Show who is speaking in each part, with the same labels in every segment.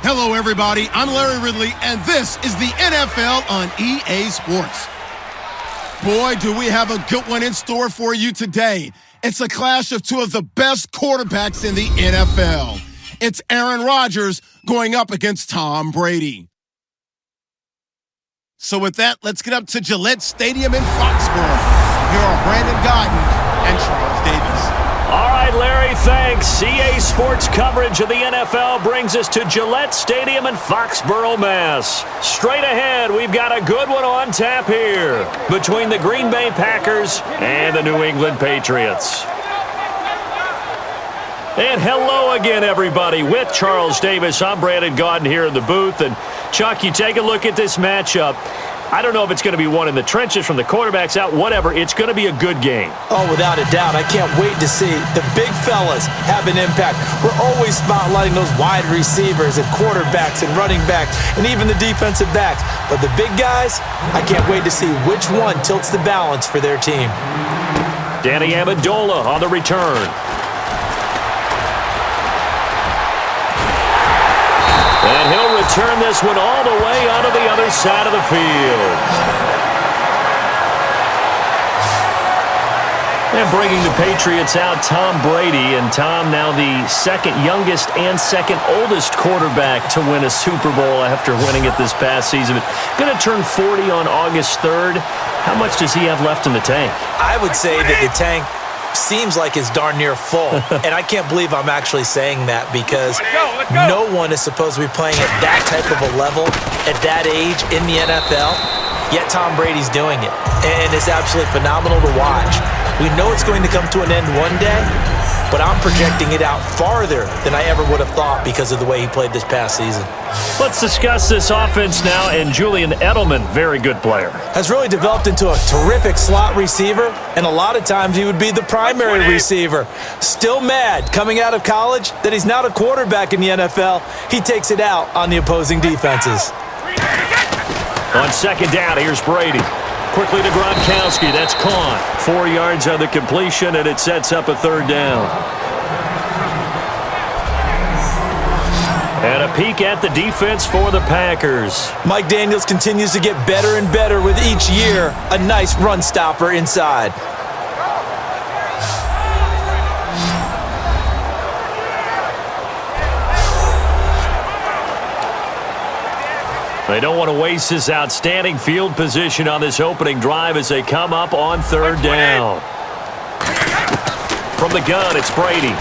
Speaker 1: Hello, everybody. I'm Larry Ridley, and this is the NFL on EA Sports. Boy, do we have a good one in store for you today. It's a clash of two of the best quarterbacks in the NFL. It's Aaron Rodgers going up against Tom Brady. So with that, let's get up to Gillette Stadium in Foxborough. Here are Brandon Gaudin and Charles Davis.
Speaker 2: All right, Larry, thanks. EA Sports coverage of the NFL brings us to Gillette Stadium in Foxborough, Mass. Straight ahead, we've got a good one on tap here between the Green Bay Packers and the New England Patriots. And hello again, everybody. With Charles Davis, I'm Brandon Gaudin here in the booth. And, Chuck, you take a look at this matchup. I don't know if it's going to be one in the trenches from the quarterbacks out, whatever. It's going to be a good game.
Speaker 3: Oh, without a doubt. I can't wait to see the big fellas have an impact. We're always spotlighting those wide receivers and quarterbacks and running backs and even the defensive backs. But the big guys, I can't wait to see which one tilts the balance for their team.
Speaker 2: Danny Amendola on the return. And he'll return this one all the way onto the other side of the field. And bringing the Patriots out, Tom Brady. And Tom, now the second youngest and second oldest quarterback to win a Super Bowl after winning it this past season. Going to turn 40 on August 3rd. How much does he have left in the tank?
Speaker 3: I would say that the tank seems like it's darn near full. And I can't believe I'm actually saying that because no one is supposed to be playing at that type of a level at that age in the NFL, yet Tom Brady's doing it. And it's absolutely phenomenal to watch. We know it's going to come to an end one day, but I'm projecting it out farther than I ever would have thought because of the way he played this past season.
Speaker 2: Let's discuss this offense now, and Julian Edelman, very good player.
Speaker 3: Has really developed into a terrific slot receiver, and a lot of times he would be the primary receiver. Still mad coming out of college that he's not a quarterback in the NFL. He takes it out on the opposing defenses.
Speaker 2: On second down, here's Brady. Quickly to Gronkowski. That's caught. 4 yards on the completion, and it sets up a third down. And a peek at the defense for the Packers.
Speaker 3: Mike Daniels continues to get better and better with each year. A nice run stopper inside.
Speaker 2: They don't want to waste this outstanding field position on this opening drive as they come up on third down. From the gun, it's Brady.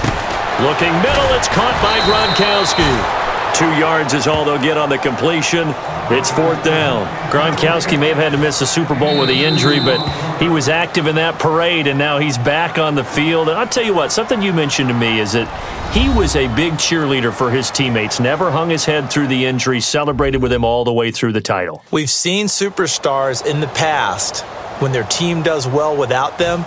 Speaker 2: Looking middle, it's caught by Gronkowski. 2 yards is all they'll get on the completion. It's fourth down. Gronkowski may have had to miss the Super Bowl with the injury, but he was active in that parade, and now he's back on the field. And I'll tell you what, something you mentioned to me is that he was a big cheerleader for his teammates, never hung his head through the injury, celebrated with him all the way through the title.
Speaker 3: We've seen superstars in the past, when their team does well without them,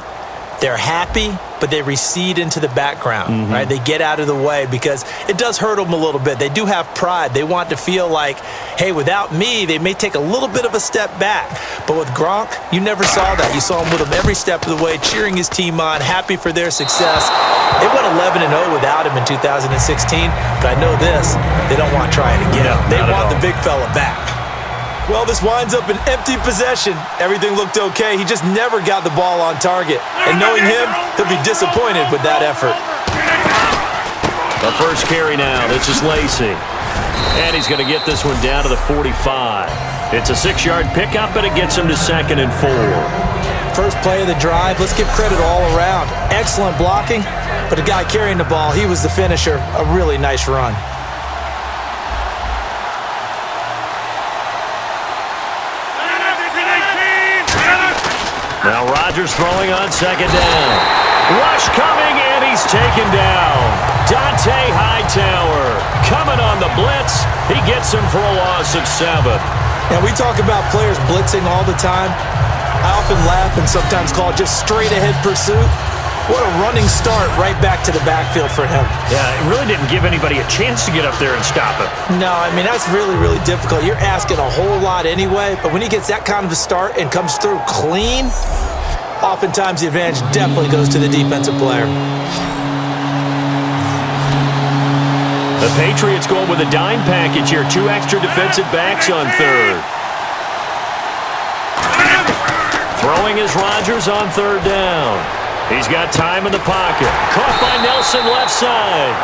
Speaker 3: they're happy, but they recede into the background, right? They get out of the way because it does hurt them a little bit. They do have pride. They want to feel like, hey, without me, they may take a little bit of a step back. But with Gronk, you never saw that. You saw him with him every step of the way, cheering his team on, happy for their success. They went 11-0 without him in 2016, but I know this, they don't want to try it again. They want the big fella back. Well, this winds up an empty possession. Everything looked okay. He just never got the ball on target. And knowing him, he'll be disappointed with that effort.
Speaker 2: The first carry now. This is Lacy. And he's going to get this one down to the 45. It's a 6-yard pickup, but it gets him to 2nd and 4.
Speaker 3: First play of the drive. Let's give credit all around. Excellent blocking, But the guy carrying the ball, he was the finisher. A really nice run.
Speaker 2: Now Rodgers throwing on second down. Rush coming, and he's taken down. Dante Hightower coming on the blitz. He gets him for a loss of 7.
Speaker 3: Now, we talk about players blitzing all the time. I often laugh and sometimes call it just straight-ahead pursuit. What a running start right back to the backfield for him.
Speaker 2: Yeah, it really didn't give anybody a chance to get up there and stop him.
Speaker 3: No, I mean, that's really, really difficult. You're asking a whole lot anyway, but when he gets that kind of a start and comes through clean, oftentimes the advantage definitely goes to the defensive player.
Speaker 2: The Patriots going with a dime package here. 2 extra defensive backs on third. Throwing is Rodgers on third down. He's got time in the pocket. Caught by Nelson left side.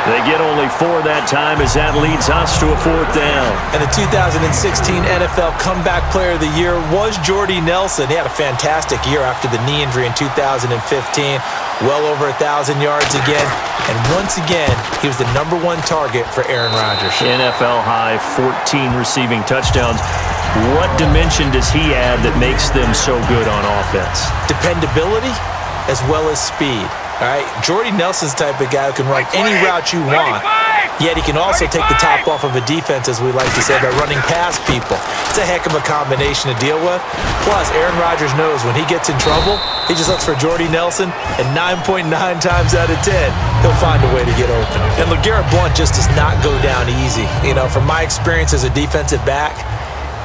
Speaker 2: They get only 4 that time as that leads us to a 4th down.
Speaker 3: And the 2016 NFL Comeback Player of the Year was Jordy Nelson. He had a fantastic year after the knee injury in 2015. Well over 1,000 yards again. And once again, he was the #1 target for Aaron Rodgers.
Speaker 2: NFL high 14 receiving touchdowns. What dimension does he add that makes them so good on offense?
Speaker 3: Dependability as well as speed. All right, Jordy Nelson's the type of guy who can run any route you want, yet he can also take the top off of a defense, as we like to say, by running past people. It's a heck of a combination to deal with. Plus, Aaron Rodgers knows when he gets in trouble, he just looks for Jordy Nelson, and 9.9 times out of 10, he'll find a way to get open. And LeGarrette Blount just does not go down easy. You know, from my experience as a defensive back,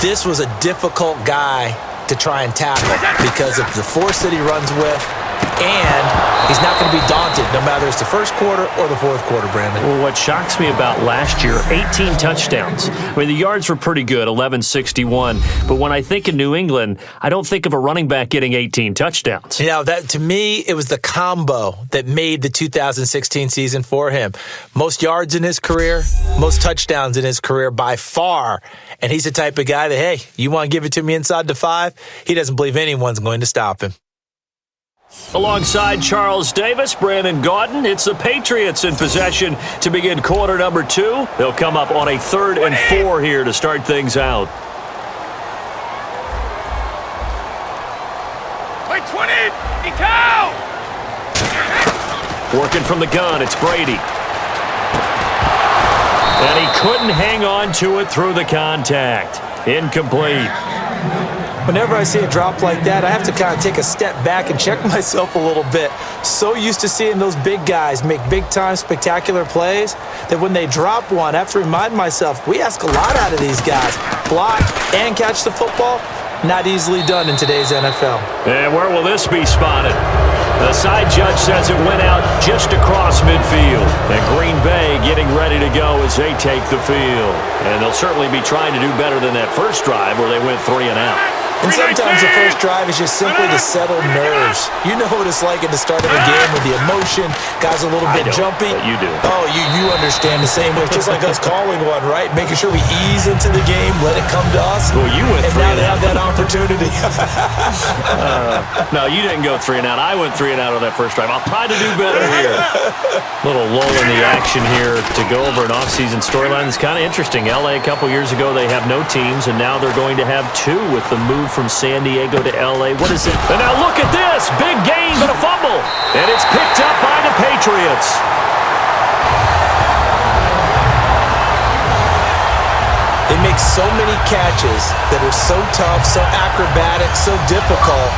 Speaker 3: this was a difficult guy to try and tackle because of the force that he runs with, and he's not going to be daunted no matter it's the first quarter or the fourth quarter, Brandon.
Speaker 2: Well, what shocks me about last year, 18 touchdowns. I mean, the yards were pretty good, 1161. But when I think of New England, I don't think of a running back getting 18 touchdowns.
Speaker 3: You know, that to me, it was the combo that made the 2016 season for him. Most yards in his career, most touchdowns in his career by far. And he's the type of guy that, hey, you want to give it to me inside the 5? He doesn't believe anyone's going to stop him.
Speaker 2: Alongside Charles Davis, Brandon Gaudin, it's the Patriots in possession to begin quarter number 2. They'll come up on a 3rd and 4 here to start things out.
Speaker 4: Play 20! Cow!
Speaker 2: Working from the gun, it's Brady. And he couldn't hang on to it through the contact. Incomplete.
Speaker 3: Whenever I see a drop like that, I have to kind of take a step back and check myself a little bit. So used to seeing those big guys make big-time spectacular plays that when they drop one, I have to remind myself, we ask a lot out of these guys. Block and catch the football, not easily done in today's NFL.
Speaker 2: And where will this be spotted? The side judge says it went out just across midfield. And Green Bay getting ready to go as they take the field. And they'll certainly be trying to do better than that first drive where they went 3 and out.
Speaker 3: And sometimes the first drive is just simply to settle nerves. You know what it's like at the start of a game with the emotion, guys a little bit jumpy.
Speaker 2: But you do.
Speaker 3: Oh, you understand the same way. It's just like us calling one, right? Making sure we ease into the game, let it come to us.
Speaker 2: Well, you went 3
Speaker 3: and now
Speaker 2: and
Speaker 3: they
Speaker 2: out.
Speaker 3: have that opportunity.
Speaker 2: No, you didn't go 3 and out. I went 3 and out on that first drive. I'll try to do better here. Little lull in the action here to go over an offseason storyline. It's kind of interesting. LA a couple years ago, they have no teams, and now they're going to have 2 with the move from San Diego to LA. What is it? And now look at this. Big game and a fumble. And it's picked up by the Patriots.
Speaker 3: They make so many catches that are so tough, so acrobatic, so difficult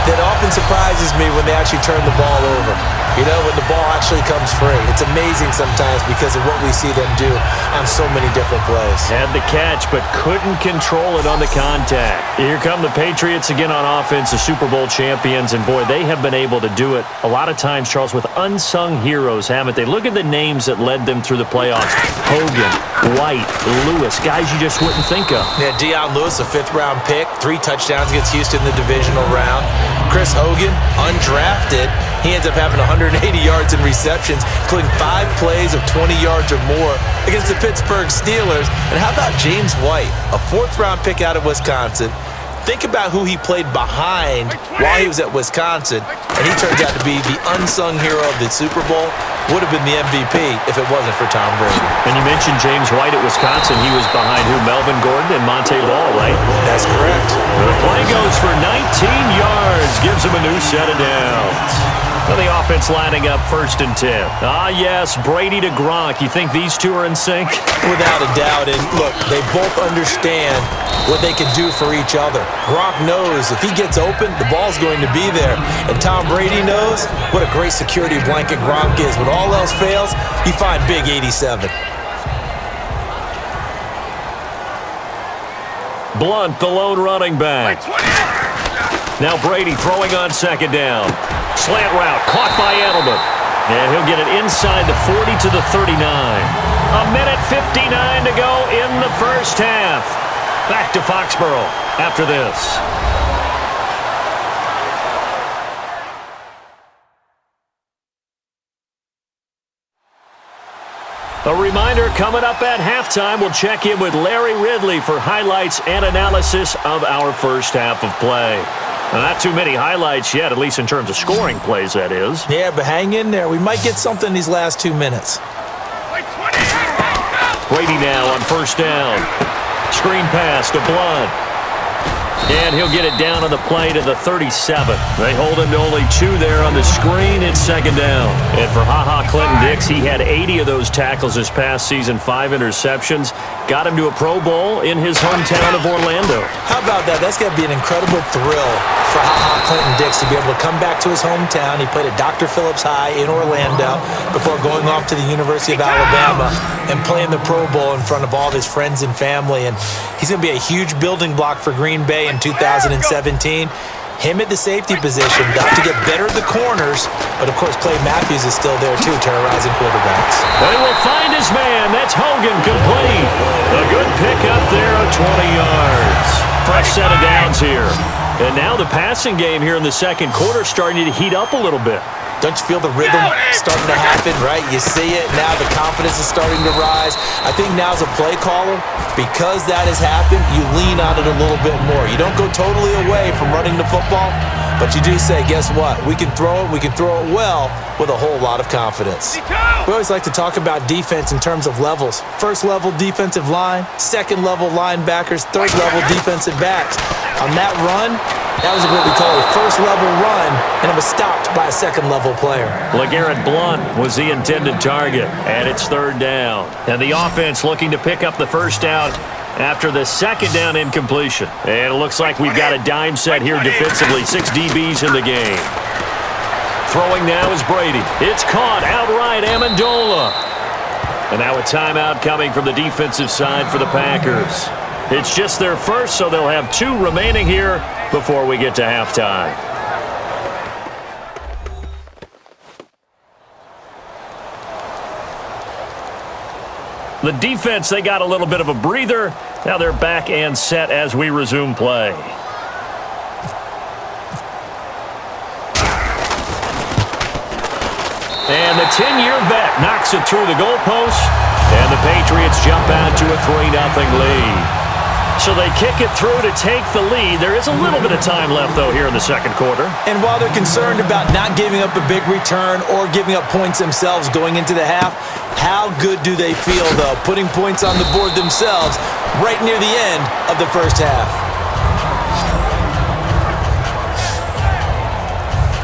Speaker 3: that often surprises me when they actually turn the ball over. You know, when the ball actually comes free. It's amazing sometimes because of what we see them do on so many different plays.
Speaker 2: Had the catch, but couldn't control it on the contact. Here come the Patriots again on offense, the Super Bowl champions, and boy, they have been able to do it a lot of times, Charles, with unsung heroes, haven't they? Look at the names that led them through the playoffs. Hogan, White, Lewis, guys you just wouldn't think of.
Speaker 3: Yeah, Deion Lewis, a 5th-round pick, 3 touchdowns against Houston in the divisional round. Chris Hogan, undrafted. He ends up having 180 yards in receptions, including 5 plays of 20 yards or more against the Pittsburgh Steelers. And how about James White, a 4th-round pick out of Wisconsin, Think about who he played behind while he was at Wisconsin, and he turns out to be the unsung hero of the Super Bowl. Would have been the MVP if it wasn't for Tom Brady.
Speaker 2: And you mentioned James White at Wisconsin. He was behind who? Melvin Gordon and Monte Ball, right?
Speaker 3: That's correct.
Speaker 2: The play goes for 19 yards. Gives him a new set of downs. So the offense lining up 1st and 10. Ah, yes, Brady to Gronk. You think these two are in sync?
Speaker 3: Without a doubt. And look, they both understand what they can do for each other. Gronk knows if he gets open, the ball's going to be there. And Tom Brady knows what a great security blanket Gronk is. When all else fails, you find big 87.
Speaker 2: Blunt, the lone running back. Now Brady throwing on 2nd down. Slant route, caught by Edelman. And he'll get it inside the 40 to the 39. A minute 59 to go in the first half. Back to Foxborough after this. A reminder, coming up at halftime, we'll check in with Larry Ridley for highlights and analysis of our first half of play. Now, not too many highlights yet, at least in terms of scoring plays, that is.
Speaker 3: Yeah, but hang in there. We might get something these last 2 minutes.
Speaker 2: Brady now on 1st down. Screen pass to Blunt. And he'll get it down on the play to the 37. They hold him to only 2 there on the screen. It's 2nd down. And for Clinton-Dix, he had 80 of those tackles this past season, 5 interceptions. Got him to a Pro Bowl in his hometown of Orlando.
Speaker 3: How about that? That's got to be an incredible thrill for Clinton-Dix to be able to come back to his hometown. He played at Dr. Phillips High in Orlando before going off to the University of Alabama and playing the Pro Bowl in front of all of his friends and family. And he's going to be a huge building block for Green Bay in 2017. Him at the safety position, got to get better at the corners, but of course Clay Matthews is still there too, terrorizing quarterbacks.
Speaker 2: They will find his man. That's Hogan, complete. A good pickup there of 20 yards. Fresh set of downs here. And now the passing game here in the second quarter starting to heat up a little bit.
Speaker 3: Don't you feel the rhythm starting to happen, right? You see it. Now the confidence is starting to rise. I think now as a play caller, because that has happened, you lean on it a little bit more. You don't go totally away from running the football, but you do say, guess what? We can throw it. We can throw it well with a whole lot of confidence. We always like to talk about defense in terms of levels. First level defensive line, second level linebackers, third level defensive backs. On that run, that was what we call a first-level run, and it was stopped by a second-level player.
Speaker 2: LeGarrette Blunt was the intended target, and it's 3rd down. And the offense looking to pick up the first down after the 2nd down incompletion. And it looks like we've got a dime set here defensively. 6 DBs in the game. Throwing now is Brady. It's caught outright, Amendola. And now a timeout coming from the defensive side for the Packers. It's just their first, so they'll have 2 remaining here before we get to halftime. The defense, they got a little bit of a breather. Now they're back and set as we resume play. And the 10-year vet knocks it through the goalpost, and the Patriots jump out to a 3-0 lead. So they kick it through to take the lead. There is a little bit of time left, though, here in the second quarter.
Speaker 3: And while they're concerned about not giving up a big return or giving up points themselves going into the half, how good do they feel, though, putting points on the board themselves right near the end of the first half?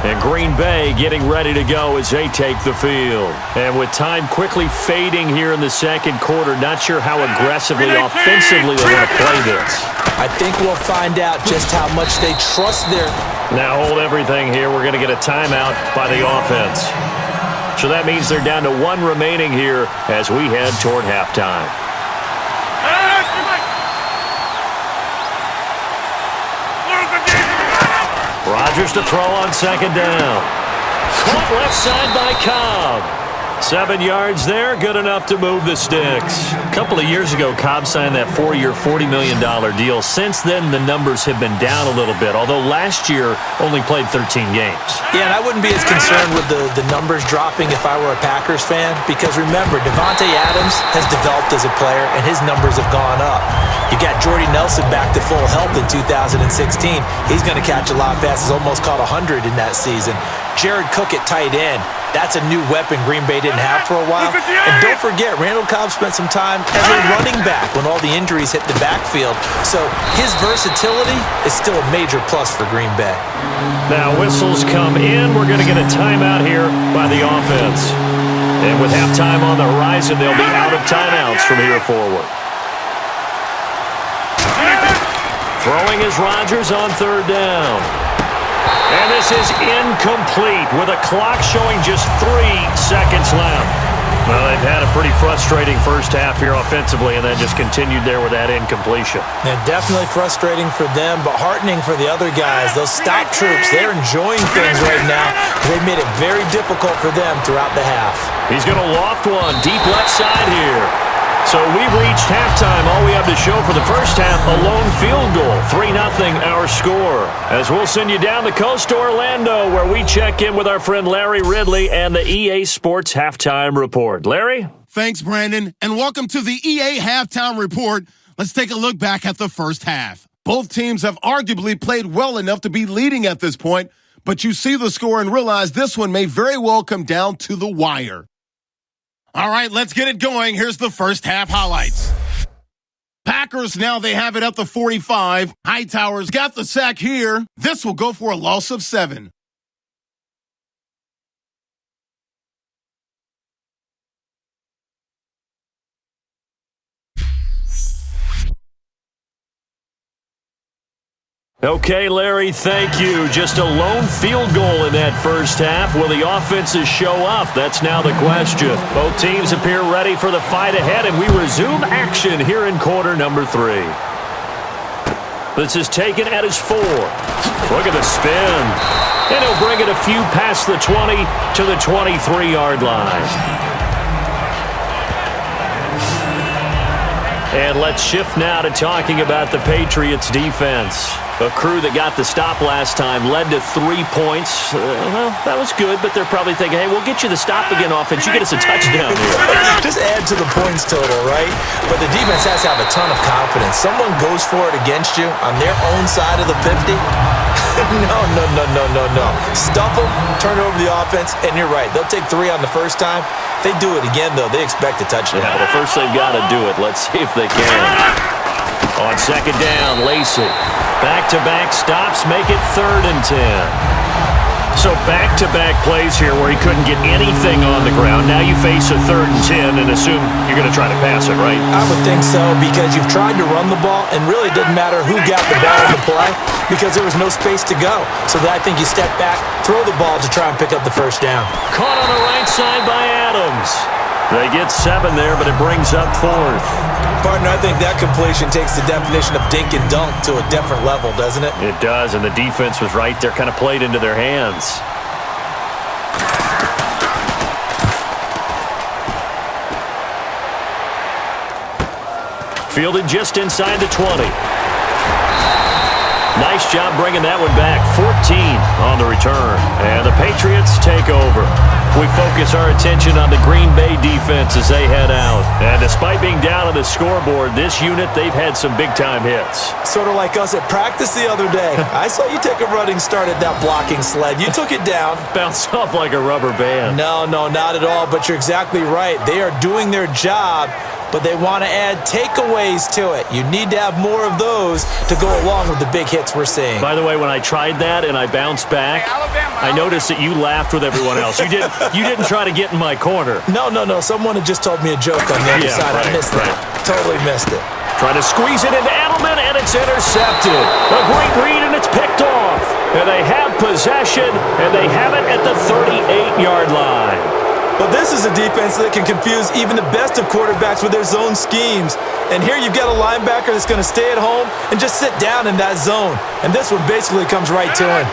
Speaker 2: And Green Bay getting ready to go as they take the field. And with time quickly fading here in the second quarter, not sure how aggressively, offensively they want to play this.
Speaker 3: I think we'll find out just how much they trust their...
Speaker 2: Now hold everything here. We're going to get a timeout by the offense. So that means they're down to 1 remaining here as we head toward halftime. Rodgers to throw on 2nd down. Caught left side by Cobb. 7 yards there, good enough to move the sticks. A couple of years ago, Cobb signed that 4-year, $40 million deal. Since then, the numbers have been down a little bit, although last year only played 13 games.
Speaker 3: Yeah, and I wouldn't be as concerned with the numbers dropping if I were a Packers fan, because remember, Devontae Adams has developed as a player, and his numbers have gone up. You got Jordy Nelson back to full health in 2016. He's going to catch a lot of passes, almost caught 100 in that season. Jared Cook at tight end. That's a new weapon Green Bay didn't have for a while. And don't forget, Randall Cobb spent some time as a running back when all the injuries hit the backfield. So his versatility is still a major plus for Green Bay.
Speaker 2: Now whistles come in. We're going to get a timeout here by the offense. And with halftime on the horizon, they'll be out of timeouts from here forward. Throwing is Rodgers on third down. And this is incomplete with a clock showing just 3 seconds left. Well, they've had a pretty frustrating first half here offensively and then just continued there with that incompletion.
Speaker 3: Yeah, definitely frustrating for them, but heartening for the other guys. Those stop troops, they're enjoying things right now. They've made it very difficult for them throughout the half.
Speaker 2: He's going to loft one deep left side here. So we've reached halftime. All we have to show for the first half, a lone field goal. 3-0 our score. As we'll send you down the coast to Orlando, where we check in with our friend Larry Ridley and the EA Sports Halftime Report. Larry?
Speaker 1: Thanks, Brandon, and welcome to the EA Halftime Report. Let's take a look back at the first half. Both teams have arguably played well enough to be leading at this point, but you see the score and realize this one may very well come down to the wire. All right, let's get it going. Here's the first half highlights. Packers, now they have it at the 45. Hightower's got the sack here. This will go for a loss of 7.
Speaker 2: Okay, Larry, thank you. Just a lone field goal in that first half. Will the offenses show up? That's now the question. Both teams appear ready for the fight ahead, and we resume action here in quarter number 3. This is taken at his 4. Look at the spin. And he'll bring it a few past the 20 to the 23-yard line. And let's shift now to talking about the Patriots defense. A crew that got the stop last time led to 3 points. Well, that was good, but they're probably thinking, hey, we'll get you the stop again offense. You get us a touchdown here.
Speaker 3: Just add to the points total, right? But the defense has to have a ton of confidence. Someone goes for it against you on their own side of the 50. No. Stuff them, turn over the offense, and you're right. They'll take 3 on the first time. If they do it again, though, they expect a touchdown.
Speaker 2: Yeah, well, first they've got to do it. Let's see if they can. On second down, Lacey. Back-to-back stops make it 3rd and 10. So back-to-back plays here where he couldn't get anything on the ground. Now you face a 3rd and 10 and assume you're going to try to pass it, right?
Speaker 3: I would think so, because you've tried to run the ball, and really it didn't matter who got the ball in the play because there was no space to go. So I think you step back, throw the ball to try and pick up the first down.
Speaker 2: Caught on the right side by Adams. They get 7 there, but it brings up 4th.
Speaker 3: Partner, I think that completion takes the definition of dink and dunk to a different level, doesn't it?
Speaker 2: It does, and the defense was right there, kind of played into their hands. Fielded just inside the 20. Nice job bringing that one back. 14 on the return. And the Patriots take over. We focus our attention on the Green Bay defense as they head out. And despite being down on the scoreboard, this unit, they've had some big-time hits.
Speaker 3: Sort of like us at practice the other day. I saw you take a running start at that blocking sled. You took it down.
Speaker 2: Bounced off like a rubber band.
Speaker 3: No, not at all. But you're exactly right. They are doing their job, but they want to add takeaways to it. You need to have more of those to go along with the big hits we're seeing.
Speaker 2: By the way, when I tried that and I bounced back, I noticed that you laughed with everyone else. You didn't try to get in my corner.
Speaker 3: No. Someone had just told me a joke on the other side.
Speaker 2: Right,
Speaker 3: I missed it. Totally missed it.
Speaker 2: Trying to squeeze it into Edelman, and it's intercepted. A great read, and it's picked off. And they have possession, and they have it at the 38-yard line.
Speaker 3: But this is a defense that can confuse even the best of quarterbacks with their zone schemes. And here you've got a linebacker that's going to stay at home and just sit down in that zone. And this one basically comes right to him.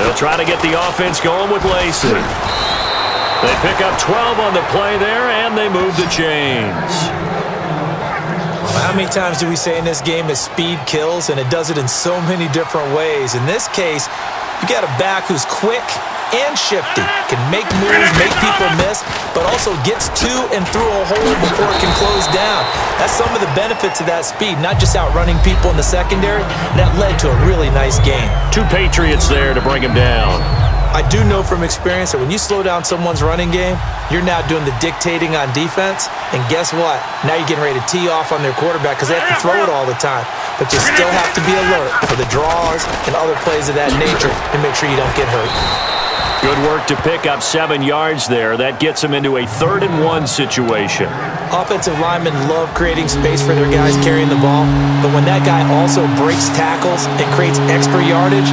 Speaker 2: They'll try to get the offense going with Lacey. They pick up 12 on the play there, and they move the chains.
Speaker 3: How many times do we say in this game that speed kills, and it does it in so many different ways? In this case, you got a back who's quick, and shifty. Can make moves, make people miss, but also gets to and through a hole before it can close down. That's some of the benefits of that speed, not just outrunning people in the secondary. That led to a really nice game.
Speaker 2: 2 Patriots there to bring him down.
Speaker 3: I do know from experience that when you slow down someone's running game, you're now doing the dictating on defense. And guess what? Now you're getting ready to tee off on their quarterback because they have to throw it all the time. But you still have to be alert for the draws and other plays of that nature to make sure you don't get hurt.
Speaker 2: Good work to pick up 7 yards there. That gets them into a 3rd and 1 situation.
Speaker 3: Offensive linemen love creating space for their guys carrying the ball, but when that guy also breaks tackles and creates extra yardage,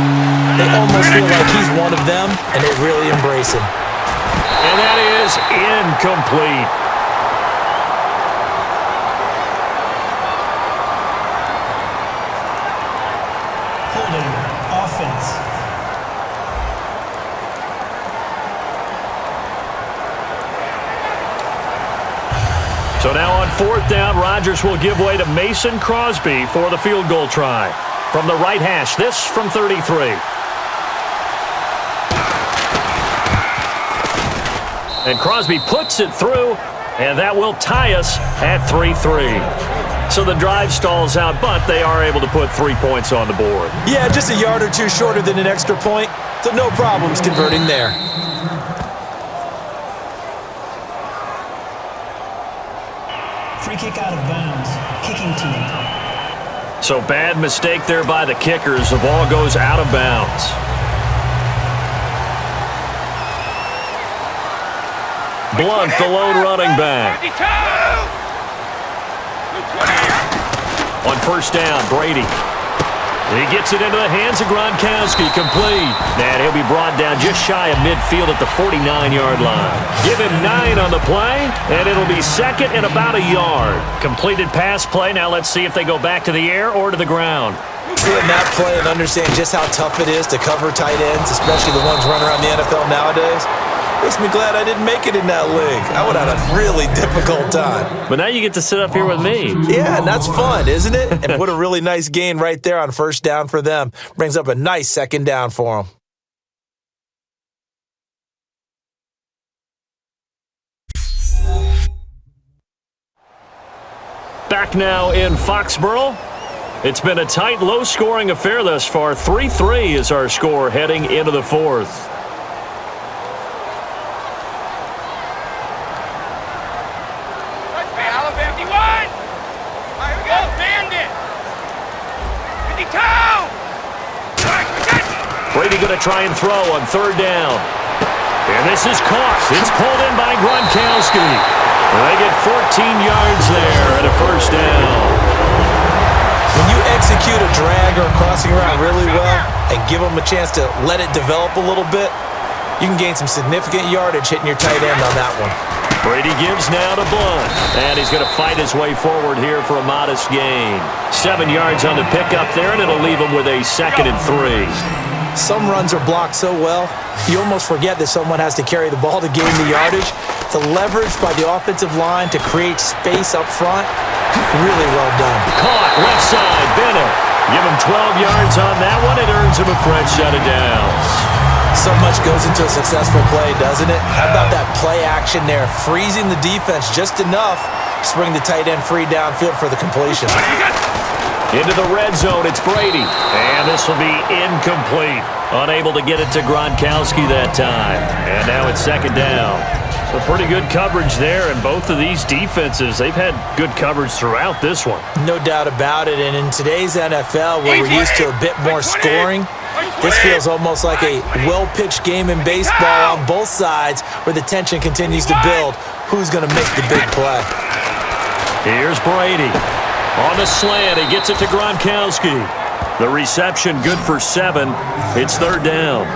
Speaker 3: they almost feel like he's one of them, and they really embrace him.
Speaker 2: And that is incomplete.
Speaker 5: Holding offense.
Speaker 2: So now on 4th down, Rodgers will give way to Mason Crosby for the field goal try. From the right hash, this from 33. And Crosby puts it through, and that will tie us at 3-3. So the drive stalls out, but they are able to put 3 points on the board.
Speaker 3: Yeah, just a yard or two shorter than an extra point, so no problems converting there.
Speaker 5: Free kick out of bounds. Kicking team.
Speaker 2: So bad mistake there by the kickers. The ball goes out of bounds. Blunt, the lone running back. On 1st down, Brady. He gets it into the hands of Gronkowski, complete. And he'll be brought down just shy of midfield at the 49-yard line. Give him 9 on the play, and it'll be 2nd and about a yard. Completed pass play. Now let's see if they go back to the air or to the ground.
Speaker 3: Seeing that play and understand just how tough it is to cover tight ends, especially the ones running around the NFL nowadays, makes me glad I didn't make it in that league. I would have had a really difficult time.
Speaker 2: But now you get to sit up here with me.
Speaker 3: Yeah, and that's fun, isn't it? And what a really nice gain right there on 1st down for them. Brings up a nice 2nd down for them.
Speaker 2: Back now in Foxborough. It's been a tight, low-scoring affair thus far. 3-3 is our score heading into the 4th. Brady going to try and throw on 3rd down. And this is caught. It's pulled in by Gronkowski. They get 14 yards there and a 1st down.
Speaker 3: When you execute a drag or a crossing route really well and give them a chance to let it develop a little bit, you can gain some significant yardage hitting your tight end on that one.
Speaker 2: Brady gives now to Blunt. And he's going to fight his way forward here for a modest gain. 7 yards on the pickup there, and it'll leave him with a 2nd and 3.
Speaker 3: Some runs are blocked so well, you almost forget that someone has to carry the ball to gain the yardage. The leverage by the offensive line to create space up front, really well done.
Speaker 2: Caught, left side, Bennett. Give him 12 yards on that one. It earns him a fresh set of downs.
Speaker 3: So much goes into a successful play, doesn't it? How about that play action there, freezing the defense just enough to bring the tight end free downfield for the completion.
Speaker 2: Into the red zone, it's Brady. And this will be incomplete. Unable to get it to Gronkowski that time. And now it's 2nd down. So pretty good coverage there, and both of these defenses, they've had good coverage throughout this one.
Speaker 3: No doubt about it, and in today's NFL, where we're used to a bit more scoring, this feels almost like a well-pitched game in baseball on both sides where the tension continues to build. Who's going to make the big play?
Speaker 2: Here's Brady. On the slant, he gets it to Gronkowski. The reception good for 7. It's 3rd down.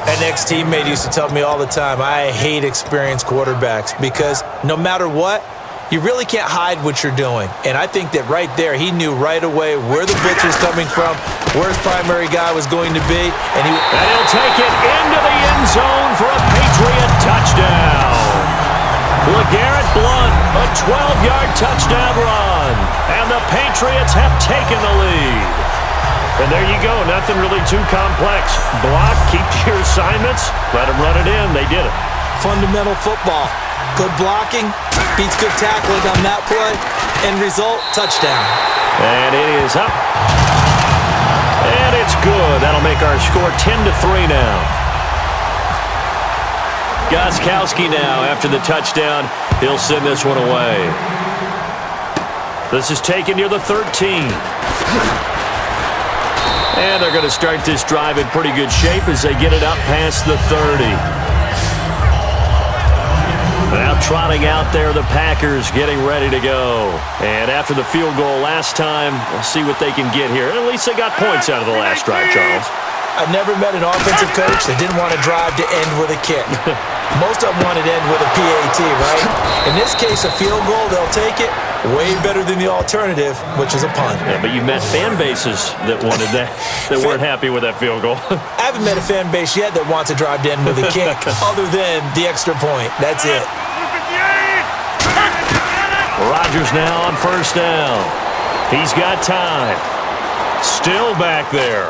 Speaker 3: An ex-teammate used to tell me all the time, I hate experienced quarterbacks because no matter what, you really can't hide what you're doing. And I think that right there, he knew right away where the blitz was coming from, where his primary guy was going to be. And
Speaker 2: he'll take it into the end zone for a Patriot touchdown. LeGarrette Blount, a 12-yard touchdown run. And the Patriots have taken the lead. And there you go. Nothing really too complex. Block, keep to your assignments, let them run it in. They did it.
Speaker 3: Fundamental football. Good blocking, beats good tackling on that play. End result, touchdown.
Speaker 2: And it is up. And it's good. That'll make our score 10-3 now. Gostkowski now, after the touchdown, he'll send this one away. This is taken near the 13. And they're going to start this drive in pretty good shape as they get it up past the 30. Now trotting out there, the Packers getting ready to go. And after the field goal last time, we'll see what they can get here. At least they got points out of the last drive, Charles.
Speaker 3: I've never met an offensive coach that didn't want to drive to end with a kick. Most of them want it to end with a PAT, right? In this case, a field goal, they'll take it. Way better than the alternative, which is a punt.
Speaker 2: Yeah, but you met fan bases that wanted that, that weren't happy with that field goal.
Speaker 3: I haven't met a fan base yet that wants to drive to end with a kick, other than the extra point. That's it.
Speaker 2: Rodgers now on first down. He's got time. Still back there.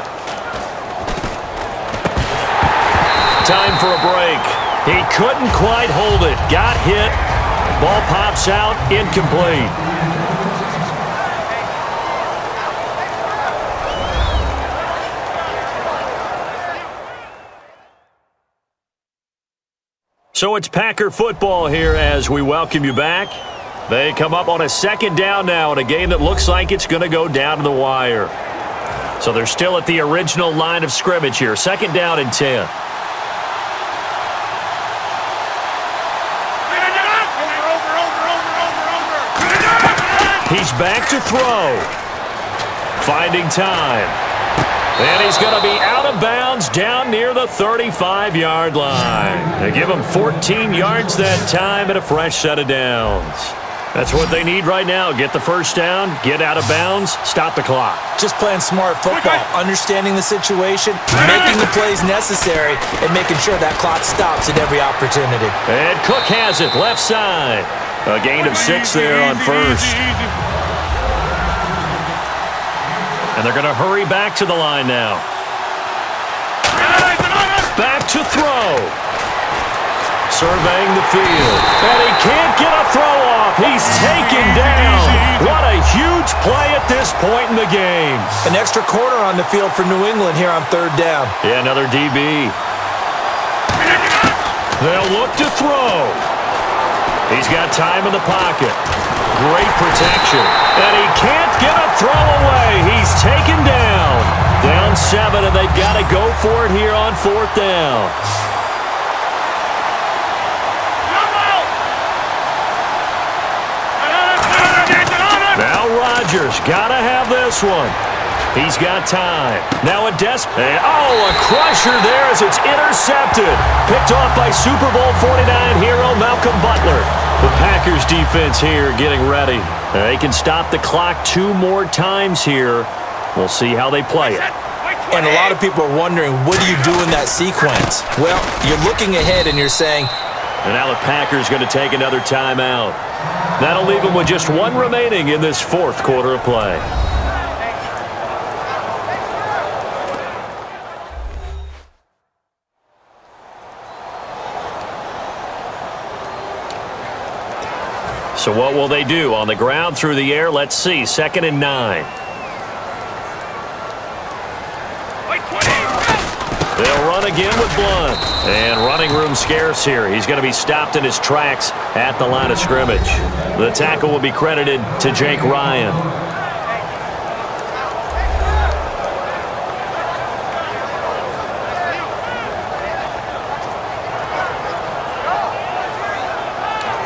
Speaker 2: Time for a break. He couldn't quite hold it. Got hit. Ball pops out. Incomplete. So it's Packer football here as we welcome you back. They come up on a second down now in a game that looks like it's going to go down to the wire. So they're still at the original line of scrimmage here. Second down and 10. He's back to throw. Finding time. And he's going to be out of bounds down near the 35-yard line. They give him 14 yards that time and a fresh set of downs. That's what they need right now. Get the first down, get out of bounds, stop the clock.
Speaker 3: Just playing smart football, understanding the situation, making the plays necessary, and making sure that clock stops at every opportunity.
Speaker 2: And Cook has it, left side. A gain of 6 there on first. And they're going to hurry back to the line now. Back to throw. Surveying the field. And he can't get a throw off. He's taken down. What a huge play at this point in the game.
Speaker 3: An extra corner on the field for New England here on third down.
Speaker 2: Yeah, another DB. They'll look to throw. He's got time in the pocket. Great protection. And he can't get a throw away. He's taken down. Down 7, and they've got to go for it here on fourth down. Now Rodgers got to have this one. He's got time. Now a a crusher there as it's intercepted. Picked off by Super Bowl 49 hero Malcolm Butler. The Packers defense here getting ready. They can stop the clock 2 more times here. We'll see how they play it.
Speaker 3: And a lot of people are wondering, what do you do in that sequence? Well, you're looking ahead and you're saying,
Speaker 2: and now the Packers going to take another timeout. That'll leave them with just 1 remaining in this fourth quarter of play. So what will they do? On the ground, through the air, let's see. 2nd and 9. They'll run again with Blunt. And running room scarce here. He's going to be stopped in his tracks at the line of scrimmage. The tackle will be credited to Jake Ryan.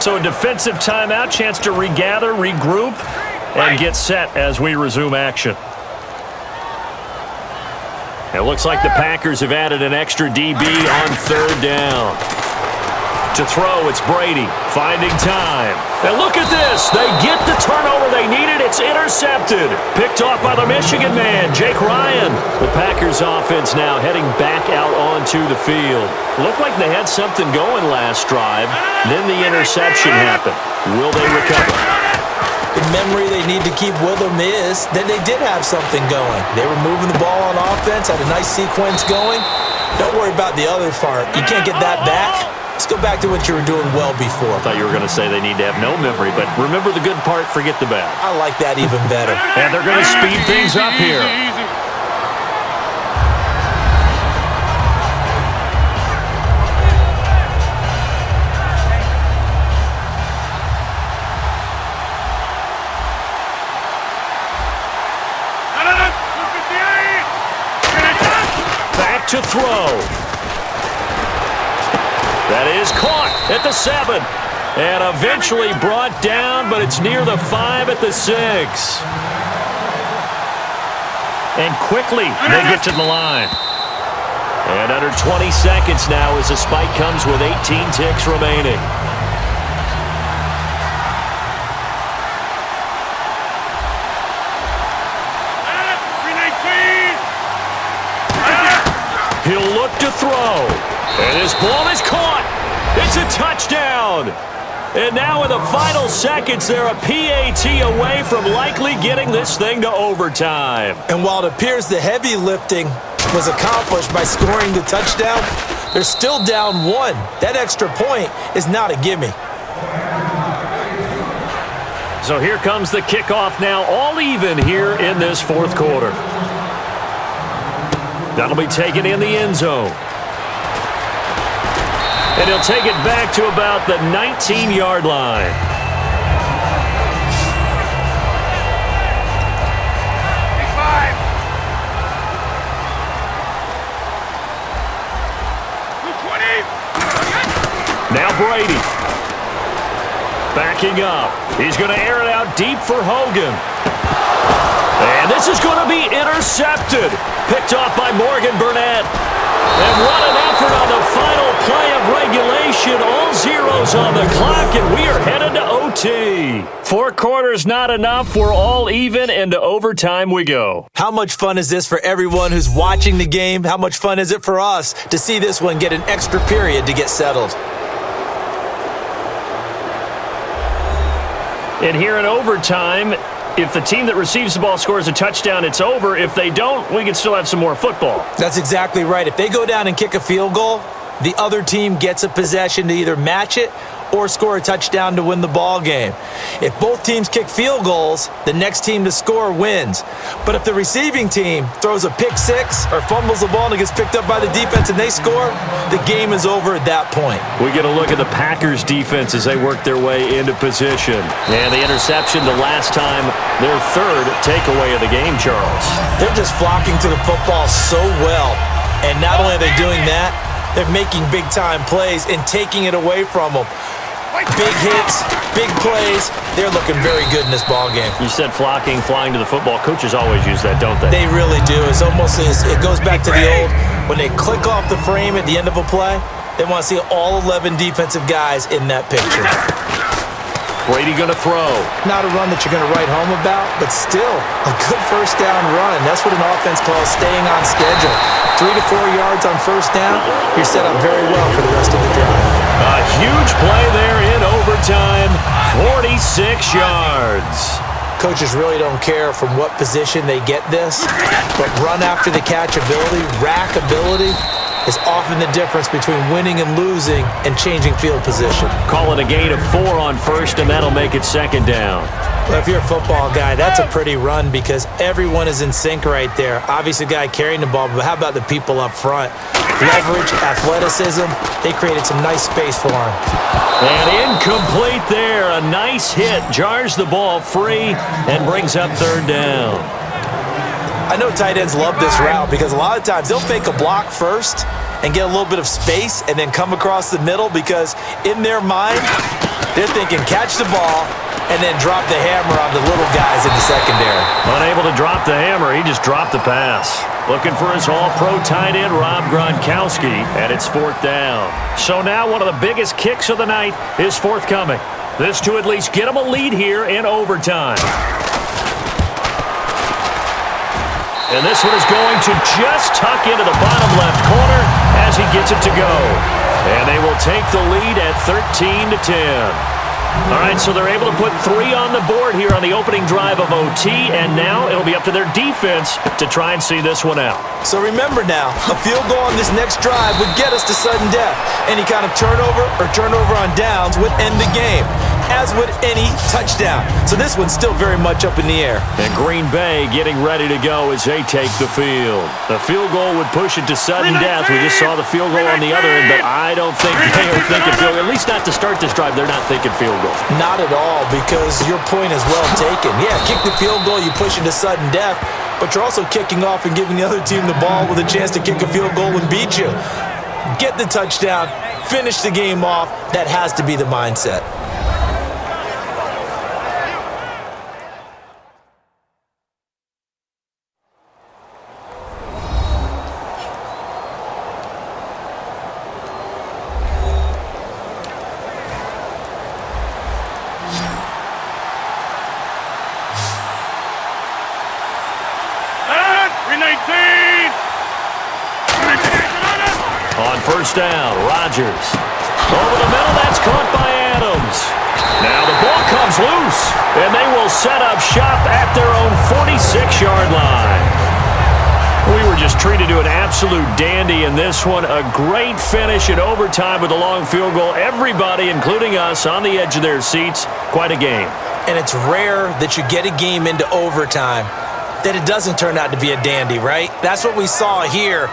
Speaker 2: So a defensive timeout, chance to regather, regroup, and get set as we resume action. It looks like the Packers have added an extra DB on third down. To throw, it's Brady, finding time. And look at this. They get the turnover they needed. It's intercepted. Picked off by the Michigan man, Jake Ryan. The Packers offense now heading back out onto the field. Looked like they had something going last drive. Then the interception happened. Will they recover?
Speaker 3: The memory they need to keep with them is that they did have something going. They were moving the ball on offense, had a nice sequence going. Don't worry about the other part. You can't get that back. Let's go back to what you were doing well before.
Speaker 2: I thought you were going to say they need to have no memory, but remember the good part, forget the bad.
Speaker 3: I like that even better.
Speaker 2: And they're going to speed things up here. Back to throw. That is caught at the 7. And eventually brought down, but it's near the 5 at the 6. And quickly they get to the line. And under 20 seconds now as the spike comes with 18 ticks remaining. He'll look to throw. And his ball is caught. It's a touchdown. And now in the final seconds, they're a PAT away from likely getting this thing to overtime.
Speaker 3: And while it appears the heavy lifting was accomplished by scoring the touchdown, they're still down 1. That extra point is not a gimme.
Speaker 2: So here comes the kickoff now, all even here in this fourth quarter. That'll be taken in the end zone. And he'll take it back to about the 19-yard line. Now Brady. Backing up. He's going to air it out deep for Hogan. And this is going to be intercepted. Picked off by Morgan Burnett. And what an effort on the final play of regulation. All zeros on the clock, and we are headed to OT. 4 quarters not enough. We're all even, and to overtime we go.
Speaker 3: How much fun is this for everyone who's watching the game? How much fun is it for us to see this one get an extra period to get settled?
Speaker 2: And here in overtime, if the team that receives the ball scores a touchdown, it's over. If they don't, we can still have some more football.
Speaker 3: That's exactly right. If they go down and kick a field goal, the other team gets a possession to either match it or score a touchdown to win the ball game. If both teams kick field goals, the next team to score wins. But if the receiving team throws a pick 6 or fumbles the ball and it gets picked up by the defense and they score, the game is over at that point.
Speaker 2: We get a look at the Packers defense as they work their way into position. And the interception the last time, their third takeaway of the game, Charles.
Speaker 3: They're just flocking to the football so well. And not only are they doing that, they're making big-time plays and taking it away from them. Big hits, big plays. They're looking very good in this ball game.
Speaker 2: You said flocking, flying to the football. Coaches always use that, don't they?
Speaker 3: They really do. It's almost it goes back to the old, when they click off the frame at the end of a play, they want to see all 11 defensive guys in that picture.
Speaker 2: Brady going to throw.
Speaker 3: Not a run that you're going to write home about, but still a good first down run. That's what an offense calls staying on schedule. 3 to 4 yards on first down, you're set up very well for the rest of the drive.
Speaker 2: A huge play there in overtime, 46 yards.
Speaker 3: Coaches really don't care from what position they get this, but run after the catch ability, rack ability, is often the difference between winning and losing and changing field position.
Speaker 2: Call it a gain of 4 on first, and that'll make it second down.
Speaker 3: Well, if you're a football guy, that's a pretty run because everyone is in sync right there. Obviously, the guy carrying the ball, but how about the people up front? Leverage, athleticism, they created some nice space for him.
Speaker 2: And incomplete there. A nice hit. Jars the ball free and brings up third down.
Speaker 3: I know tight ends love this route because a lot of times they'll fake a block first and get a little bit of space and then come across the middle because in their mind, they're thinking catch the ball and then drop the hammer on the little guys in the secondary.
Speaker 2: Unable to drop the hammer, he just dropped the pass. Looking for his all-pro tight end, Rob Gronkowski, and it's fourth down. So now one of the biggest kicks of the night is forthcoming. This to at least get him a lead here in overtime. And this one is going to just tuck into the bottom left corner as he gets it to go. And they will take the lead at 13-10. All right, so they're able to put 3 on the board here on the opening drive of OT, and now it'll be up to their defense to try and see this one out.
Speaker 3: So remember now, a field goal on this next drive would get us to sudden death. Any kind of turnover or turnover on downs would end the game, as would any touchdown. So this one's still very much up in the air.
Speaker 2: And Green Bay getting ready to go as they take the field. The field goal would push it to sudden death. We just saw the field goal on the other end, but I don't think they are thinking field goal. At least not to start this drive. They're not thinking field goal.
Speaker 3: Not at all, because your point is well taken. Yeah, kick the field goal, you push it to sudden death, but you're also kicking off and giving the other team the ball with a chance to kick a field goal and beat you. Get the touchdown, finish the game off. That has to be the mindset.
Speaker 2: On first down, Rodgers. Over the middle, that's caught by Adams. Now the ball comes loose, and they will set up shop at their own 46-yard line. We were just treated to an absolute dandy in this one. A great finish in overtime with a long field goal. Everybody, including us, on the edge of their seats. Quite a game. And it's rare that you get a game into overtime that it doesn't turn out to be a dandy, right? That's what we saw here.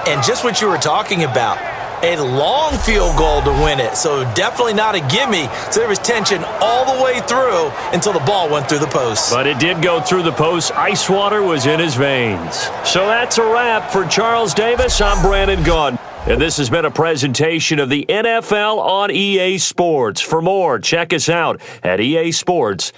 Speaker 2: And just what you were talking about, a long field goal to win it. So definitely not a gimme. So there was tension all the way through until the ball went through the post. But it did go through the post. Ice water was in his veins. So that's a wrap for Charles Davis. I'm Brandon Gaudin. And this has been a presentation of the NFL on EA Sports. For more, check us out at easports.com.